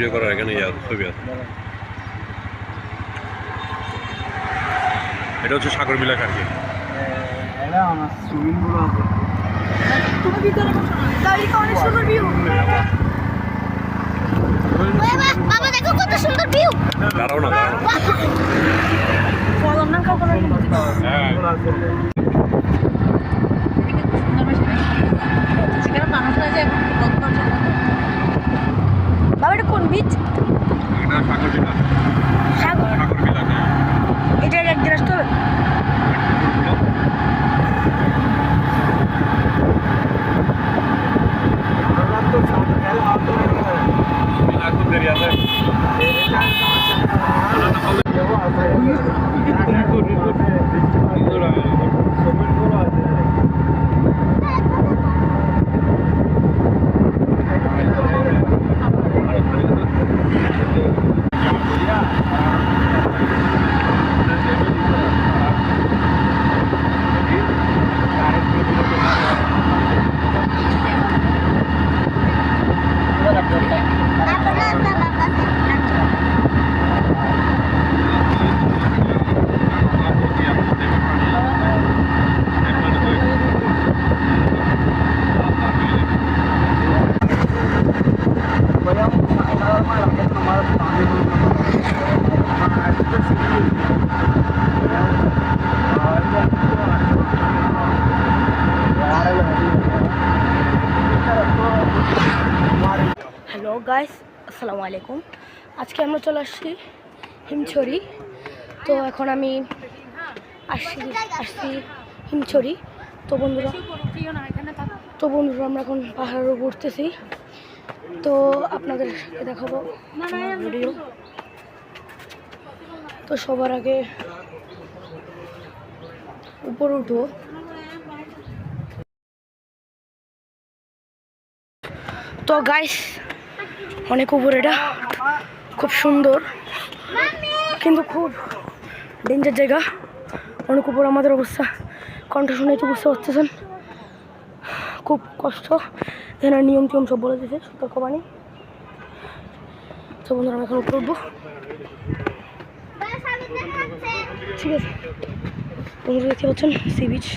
Video করার এখানে ছবি আছে। এটা হচ্ছে সাগর বিলাস আর কি। দাঁড়াও না বাবা এটা কোন বীজ? এটা একদিন আসতে হবে। হ্যালো গাইস, আসসালামু আলাইকুম। আজকে আমরা চলে আসছি হিমছড়ি। তো এখন আমি আসছি হিমছড়ি। তো বন্ধুরা আমরা এখন পাহাড়ে ঘুরতেছি। তো আপনাদের সাথে দেখাবো ভিডিও। তো সবার আগে উপরে উঠবো। তো গাইস অনেক উপরে, এটা খুব সুন্দর কিন্তু খুব ডেঞ্জার জায়গা। অনেক উপর আমাদের অবস্থা, কণ্ঠ শুনে তো বুঝতে পারতেছেন, খুব কষ্ট। এখানে নিয়ম টিয়ম সব বলে দিয়েছে, সতর্কবাণী। তো বন্ধুরা আমি এখন উপরে উঠবো, ঠিক আছে? বন্ধুরা দেখতে পাচ্ছেন সি বিচ।